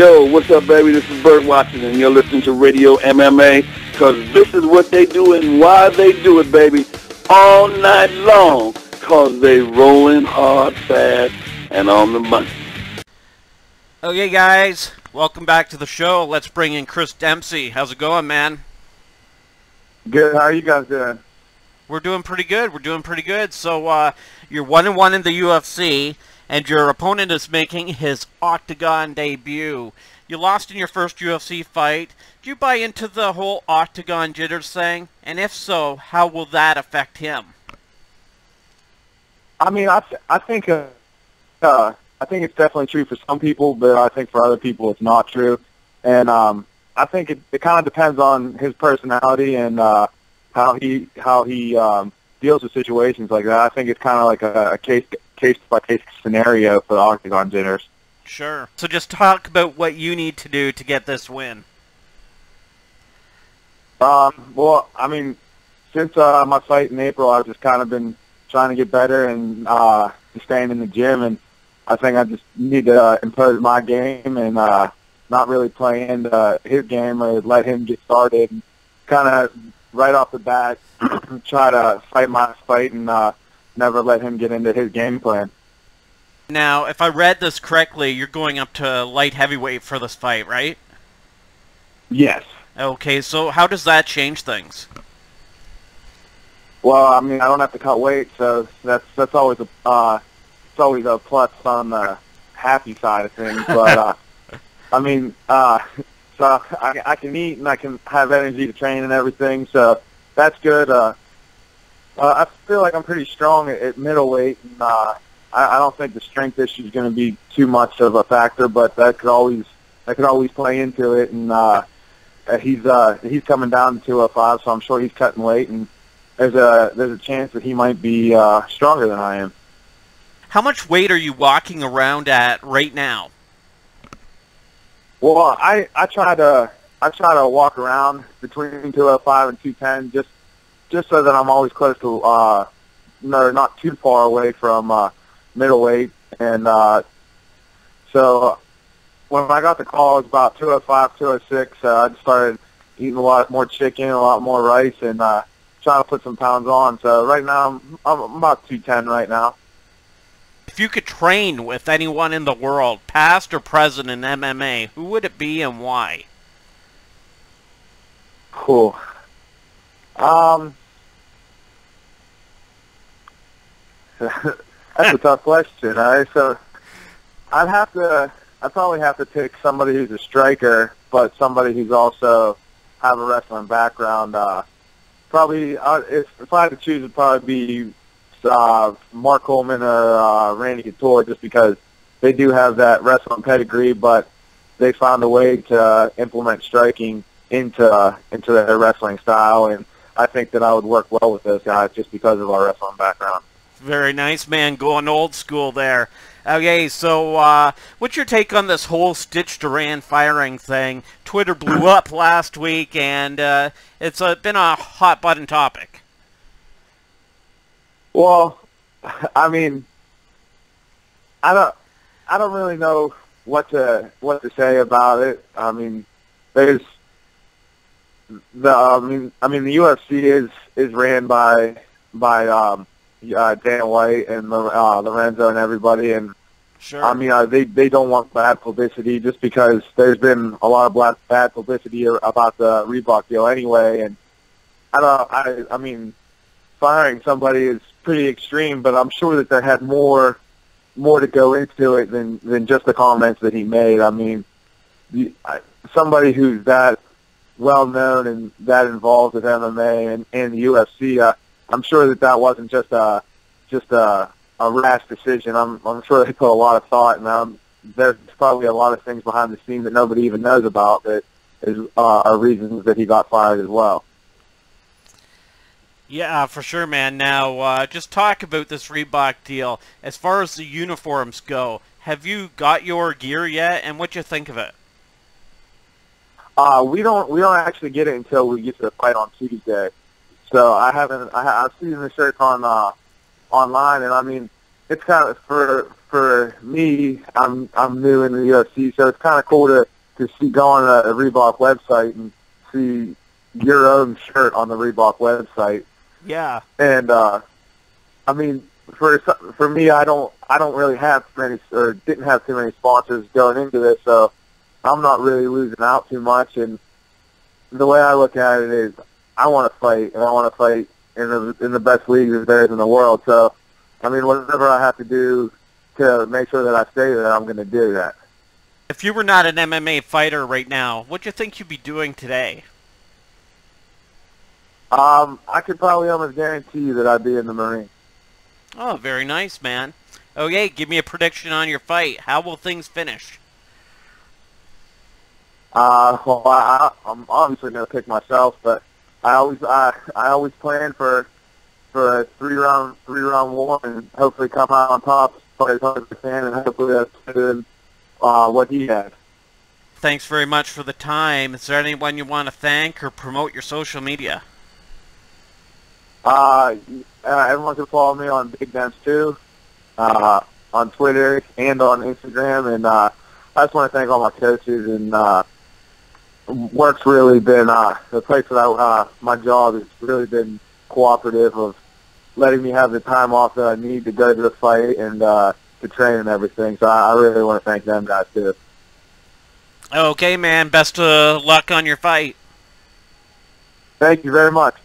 Yo, what's up, baby? This is Bert Watson, and you're listening to Radio MMA, because this is what they do and why they do it, baby, all night long, because they rolling hard, fast, and on the money. Okay, guys, welcome back to the show. Let's bring in Chris Dempsey. How's it going, man? Good. How are you guys doing? We're doing pretty good. We're doing pretty good. So, you're 1-1 in the UFC, and your opponent is making his Octagon debut. You lost in your first UFC fight. Do you buy into the whole Octagon jitters thing? And if so, how will that affect him? I mean, I think it's definitely true for some people, but I think for other people it's not true. And I think it kind of depends on his personality and how he deals with situations like that. I think it's kind of like a case-by-case scenario for the Octagon jitters. Sure. So just talk about what you need to do to get this win. Well, I mean, since my fight in April, I've just kind of been trying to get better and staying in the gym, and I think I just need to impose my game and not really play into his game or let him get started. And kind of right off the bat, try to fight my fight and never let him get into his game plan. Now, if I read this correctly, you're going up to light heavyweight for this fight, right? Yes. Okay, so how does that change things? Well, I mean, I don't have to cut weight, so that's always a plus on the happy side of things. But I mean, so I can eat and I can have energy to train and everything, so that's good. I feel like I'm pretty strong at middleweight, and I don't think the strength issue is going to be too much of a factor, but that could always play into it. And he's coming down to 205, so I'm sure he's cutting weight, and there's a chance that he might be stronger than I am. How much weight are you walking around at right now? Well, I try to walk around between 205 and 210, just so that I'm always close to not too far away from middleweight. And so when I got the call, it was about 205, 206. I just started eating a lot more chicken, a lot more rice, and trying to put some pounds on. So right now I'm about 210 right now. If you could train with anyone in the world, past or present in MMA, who would it be and why? Cool. That's a tough question. All right, so I'd probably have to pick somebody who's a striker, but somebody who's also have a wrestling background. Probably, if I had to choose, it'd probably be Mark Coleman or Randy Couture, just because they do have that wrestling pedigree, but they found a way to implement striking into their wrestling style, and I think that I would work well with those guys just because of our wrestling background. Very nice, man. Going old school there. Okay, so what's your take on this whole Stitch Duran firing thing? Twitter blew up last week, and it's been a hot-button topic. Well, I mean, I don't really know what to say about it. I mean, the UFC is ran by Dana White and Lorenzo and everybody, and sure. I mean, they don't want bad publicity, just because there's been a lot of bad publicity about the Reebok deal anyway, and I mean, firing somebody is pretty extreme, but I'm sure that there had more to go into it than just the comments that he made. I mean, somebody who's that well known and that involved with MMA and the UFC, I'm sure that wasn't just a rash decision. I'm sure they put a lot of thought, and there's probably a lot of things behind the scenes that nobody even knows about that are reasons that he got fired as well. Yeah, for sure, man. Now, just talk about this Reebok deal. As far as the uniforms go, have you got your gear yet, and what you think of it? We don't actually get it until we get to the fight on Tuesday. So I've seen the shirt on online, and I mean, it's kind of for for me, I'm new in the UFC, so it's kind of cool to go on a Reebok website and see your own shirt on the Reebok website. Yeah. And I mean, for me, I don't really have many, or didn't have too many sponsors going into this, so I'm not really losing out too much. And the way I look at it is, I want to fight, and I want to fight in the best leagues there is in the world. So, I mean, whatever I have to do to make sure that I stay there, I'm going to do that. If you were not an MMA fighter right now, what do you think you'd be doing today? I could probably almost guarantee you that I'd be in the Marines. Oh, very nice, man. Okay, give me a prediction on your fight. How will things finish? Well, I'm obviously going to pick myself, but I always plan for a three-round war and hopefully come out on top as hard as I can, and hopefully that's better than what he had. Thanks very much for the time. Is there anyone you want to thank or promote your social media? Everyone can follow me on Big Dempsey too, on Twitter and on Instagram, and I just want to thank all my coaches, and work's really been the place that my job has really been cooperative of letting me have the time off that I need to go to the fight and to train and everything. So I really want to thank them guys too. Okay, man. Best of luck on your fight. Thank you very much.